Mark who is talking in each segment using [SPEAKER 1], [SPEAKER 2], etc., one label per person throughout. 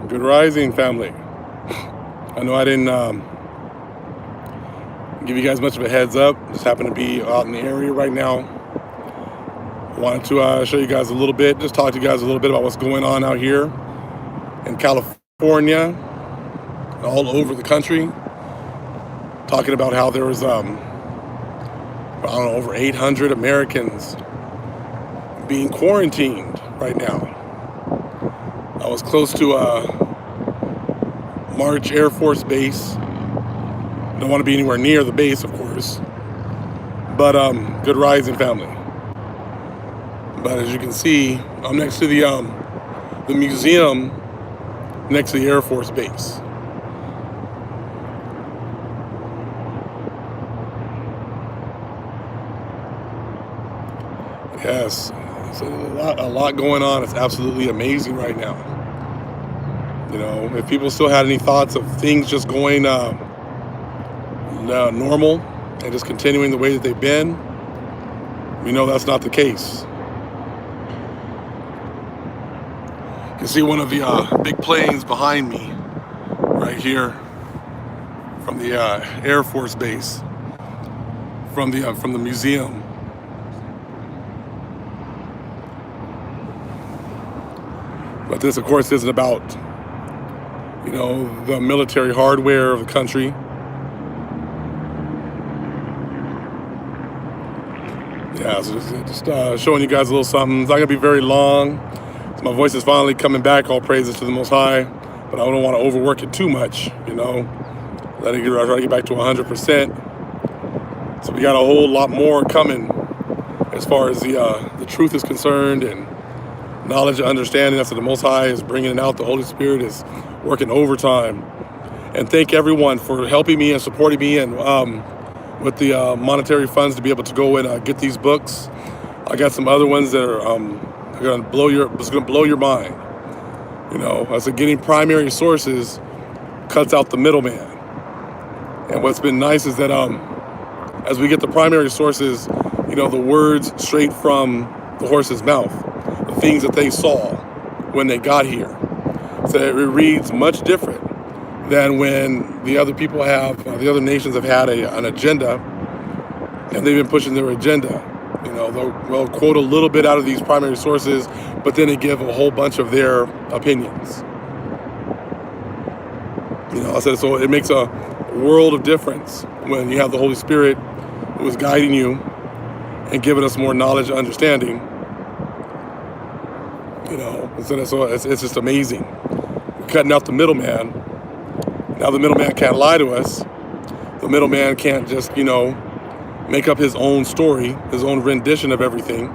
[SPEAKER 1] Good rising, family. I know I didn't give you guys much of a heads up. Just happen to be out in the area right now. Wanted to show you guys a little bit, just talk to you guys a little bit about what's going on out here in California, all over the country. Talking about how there was, I don't know, over 800 Americans being quarantined right now. I was close to March Air Force Base. Don't want to be anywhere near the base, of course. But good rising, family. But as you can see, I'm next to the museum next to the Air Force Base. Yes, so a lot going on. It's absolutely amazing right now. You know, if people still had any thoughts of things just going normal and just continuing the way that they've been, we know that's not the case. You can see one of the big planes behind me right here from the Air Force Base, from the museum. But this, of course, isn't about, you know, the military hardware of the country. Yeah, so just showing you guys a little something. It's not gonna be very long. So my voice is finally coming back. All praises to the Most High, but I don't want to overwork it too much. You know, try to get back to 100%. So we got a whole lot more coming as far as the truth is concerned, and knowledge and understanding. That's what the Most High is bringing it out. The Holy Spirit is working overtime. And thank everyone for helping me and supporting me, and with the monetary funds to be able to go and get these books. I got some other ones that are going to blow your mind. You know, I said getting primary sources cuts out the middleman. And what's been nice is that as we get the primary sources, you know, the words straight from the horse's mouth, the things that they saw when they got here. So it reads much different than when the other people have, the other nations have had an agenda, and they've been pushing their agenda. You know, they'll quote a little bit out of these primary sources, but then they give a whole bunch of their opinions. You know, I said, so it makes a world of difference when you have the Holy Spirit who is guiding you and giving us more knowledge and understanding. You know, so it's just amazing. We're cutting out the middleman. Now the middleman can't lie to us. The middleman can't just, you know, make up his own story, his own rendition of everything.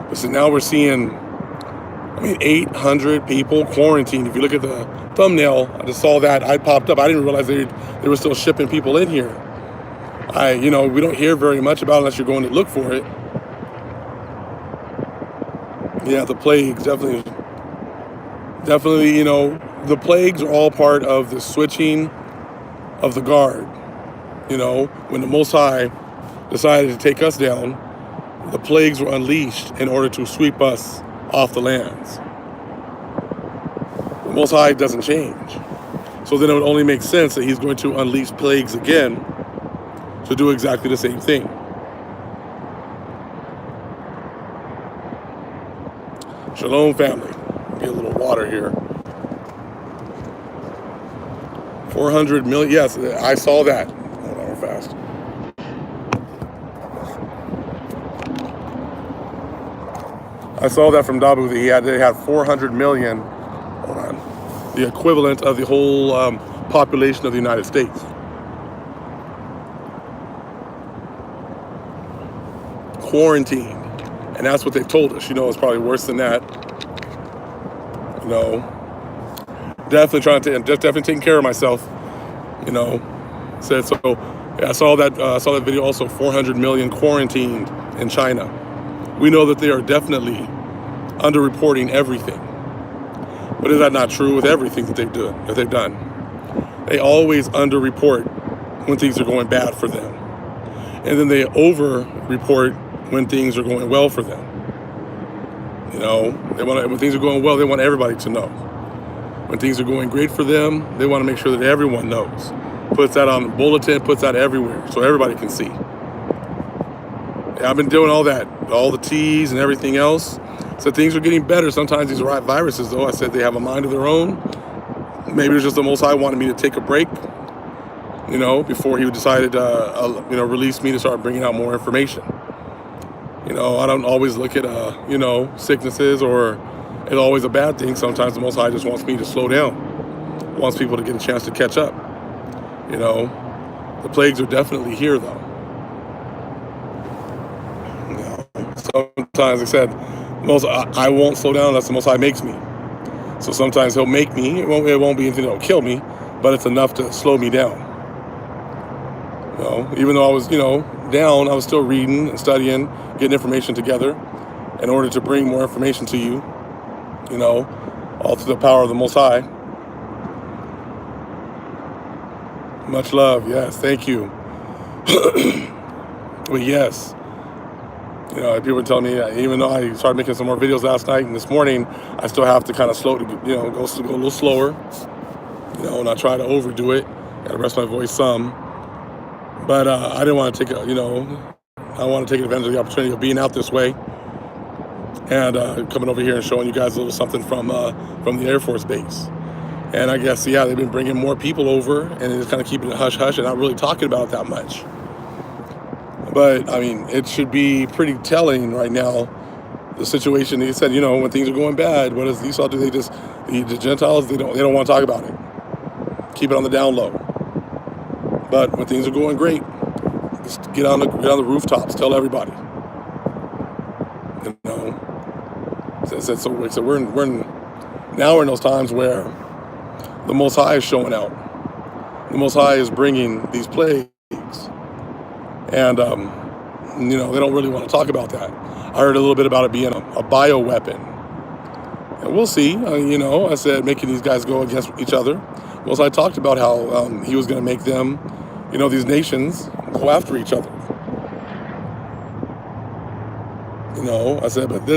[SPEAKER 1] But so now we're seeing, 800 people quarantined. If you look at the thumbnail, I just saw that. I popped up. I didn't realize they were still shipping people in here. We don't hear very much about it unless you're going to look for it. Yeah, the plagues, definitely, you know, the plagues are all part of the switching of the guard. You know, when the Most High decided to take us down, the plagues were unleashed in order to sweep us off the lands. The Most High doesn't change. So then it would only make sense that he's going to unleash plagues again to do exactly the same thing. Shalom, family. Get a little water here. 400 million. Yes, I saw that. Hold on, real fast. I saw that from Dabu that they had 400 million. Hold on. The equivalent of the whole population of the United States. Quarantined. And that's what they told us. You know, it's probably worse than that. You know, definitely taking care of myself. You know, said so. Yeah, I saw that video also. 400 million quarantined in China. We know that they are definitely underreporting everything. But is that not true with everything that they've done? They always underreport when things are going bad for them, and then they over-report when things are going well for them. You know, when things are going well, they want everybody to know. When things are going great for them, they want to make sure that everyone knows. Puts that on the bulletin, puts that everywhere so everybody can see. Yeah, I've been doing all that, all the T's and everything else. So things are getting better. Sometimes these viruses, though, I said they have a mind of their own. Maybe it's just the Most High wanted me to take a break, you know, before he decided to, release me to start bringing out more information. You know, I don't always look at, sicknesses or it's always a bad thing. Sometimes the Most High just wants me to slow down, wants people to get a chance to catch up. You know, the plagues are definitely here, though. You know, sometimes I said, I won't slow down unless the Most High makes me. So sometimes he'll make me. It won't be anything that'll kill me, but it's enough to slow me down. You know, even though I was, down, I was still reading and studying, getting information together in order to bring more information to you, all through the power of the Most High. Much love. Yes. Thank you. But yes, people were telling me, even though I started making some more videos last night and this morning, I still have to kind of go a little slower, not try to overdo it. Got to rest my voice some. But I didn't want to take I want to take advantage of the opportunity of being out this way and coming over here and showing you guys a little something from the Air Force Base. And I guess, they've been bringing more people over and it's kind of keeping it hush-hush and not really talking about it that much. But, I mean, it should be pretty telling right now, the situation. He said, when things are going bad, what does Esau do? The Gentiles, they don't want to talk about it. Keep it on the down low. But when things are going great, just get on the rooftops, tell everybody. So we're in those times where the Most High is showing out. The Most High is bringing these plagues, and they don't really want to talk about that. I heard a little bit about it being a bioweapon, and we'll see. I said making these guys go against each other. Well, so I talked about how he was going to make them, these nations go after each other. I said, but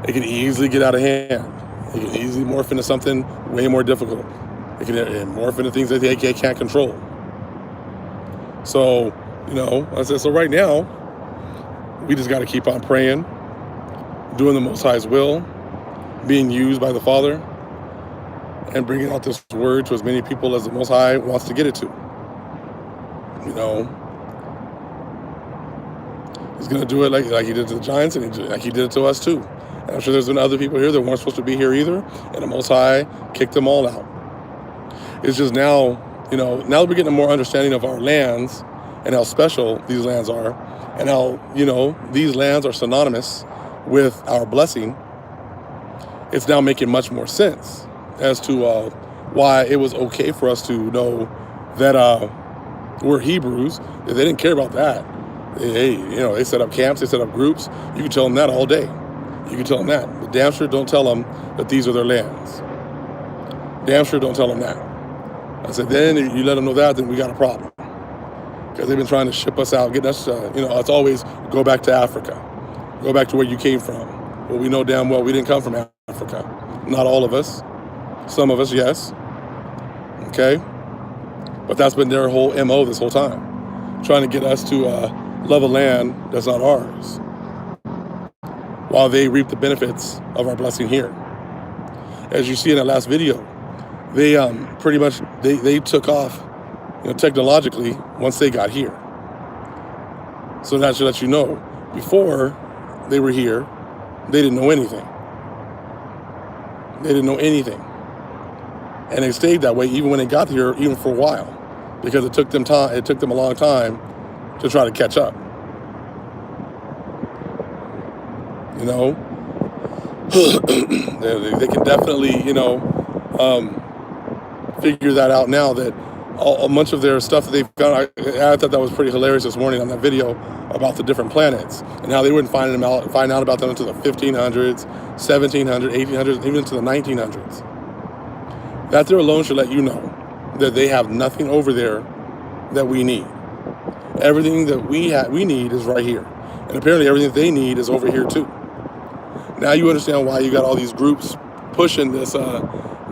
[SPEAKER 1] it can easily get out of hand. It can easily morph into something way more difficult. It can morph into things that they can't control. So, I said, so right now, we just got to keep on praying, doing the Most High's will, being used by the Father, and bringing out this word to as many people as the Most High wants to get it to. He's going to do it like he did to the giants, and like he did it to us too. And I'm sure there's been other people here that weren't supposed to be here either, and the Most High kicked them all out. It's just now, now that we're getting a more understanding of our lands and how special these lands are, and how, these lands are synonymous with our blessing, it's now making much more sense as to why it was okay for us to know that we're Hebrews. They didn't care about that. They set up camps, they set up groups. You can tell them that all day. You can tell them that. But damn sure don't tell them that these are their lands. Damn sure don't tell them that. I said, then you let them know that, then we got a problem. Because they've been trying to ship us out, get us, it's always go back to Africa. Go back to where you came from. Well, we know damn well we didn't come from Africa. Not all of us. Some of us, yes. Okay? But that's been their whole MO this whole time. Trying to get us to love a land that's not ours, while they reap the benefits of our blessing here. As you see in that last video, they pretty much, they took off, technologically once they got here. So that should let you know, before they were here, they didn't know anything. They didn't know anything. And they stayed that way even when they got here, even for a while, because it took them time. It took them a long time to try to catch up. They can definitely, figure that out now, that a bunch of their stuff that they've got. I thought that was pretty hilarious this morning on that video about the different planets and how they wouldn't find out about them until the 1500s, 1700s, 1800s, even into the 1900s. That there alone should let you know that they have nothing over there that we need. Everything that we need is right here. And apparently everything they need is over here too. Now you understand why you got all these groups pushing this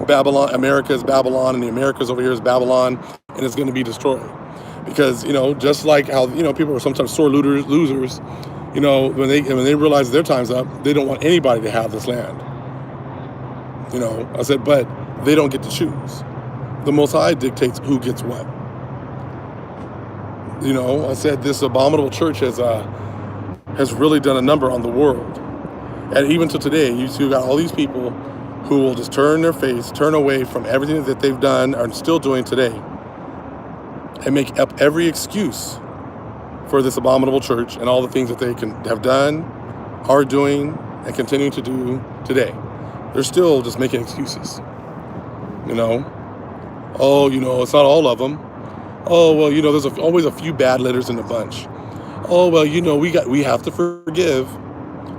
[SPEAKER 1] Babylon, America is Babylon, and the Americas over here is Babylon, and it's going to be destroyed. Because, just like how, people are sometimes sore losers, when they realize their time's up, they don't want anybody to have this land. I said, but they don't get to choose. The Most High dictates who gets what. I said this abominable church has really done a number on the world. And even to today, you still got all these people who will just turn away from everything that they've done and still doing today, and make up every excuse for this abominable church and all the things that they have done, are doing, and continuing to do today. They're still just making excuses. Oh, it's not all of them. Oh, well, there's always a few bad letters in the bunch. Oh, well, we have to forgive.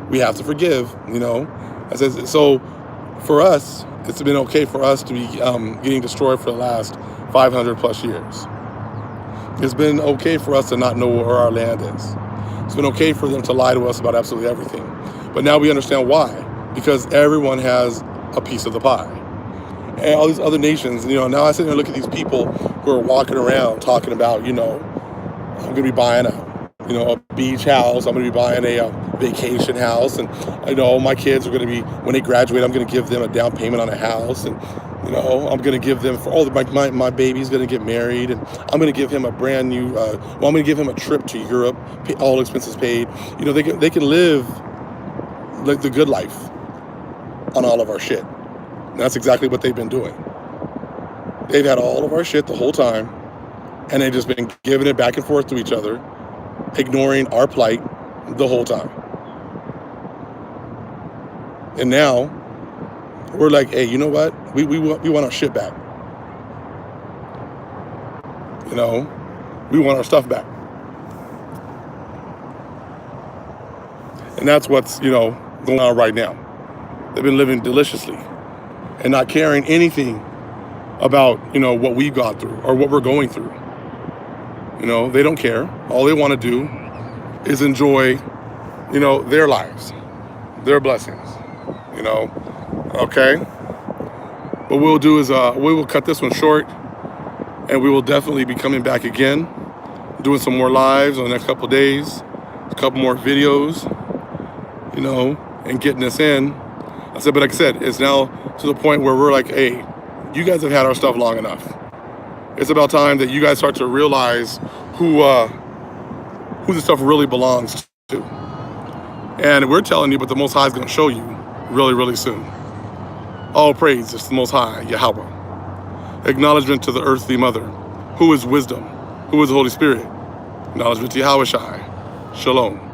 [SPEAKER 1] We have to forgive, I said, so for us, it's been okay for us to be getting destroyed for the last 500 plus years. It's been okay for us to not know where our land is. It's been okay for them to lie to us about absolutely everything. But now we understand why. Because everyone has a piece of the pie. And all these other nations, now I sit there and look at these people who are walking around talking about, I'm going to be buying a beach house. I'm going to be buying a vacation house. And my kids are going to be, when they graduate, I'm going to give them a down payment on a house. And, I'm going to give them, my baby's going to get married. And I'm going to give him a brand new, I'm going to give him a trip to Europe, all expenses paid. They can live like the good life on all of our shit. And that's exactly what they've been doing. They've had all of our shit the whole time, and they've just been giving it back and forth to each other, ignoring our plight the whole time. And now we're like, hey, you know what? We want our shit back. We want our stuff back. And that's what's, going on right now. They've been living deliciously and not caring anything about, what we've gone through or what we're going through. They don't care. All they want to do is enjoy, their lives, their blessings, okay? What we'll do is we will cut this one short, and we will definitely be coming back again, doing some more lives on the next couple of days, a couple more videos, and getting this in. But like I said, it's now to the point where we're like, hey, you guys have had our stuff long enough. It's about time that you guys start to realize who the stuff really belongs to. And we're telling you, but the Most High is going to show you really, really soon. All praise is the Most High, Yahweh. Acknowledgement to the earthly mother, who is wisdom, who is the Holy Spirit. Acknowledgement to Yahweh Shai. Shalom.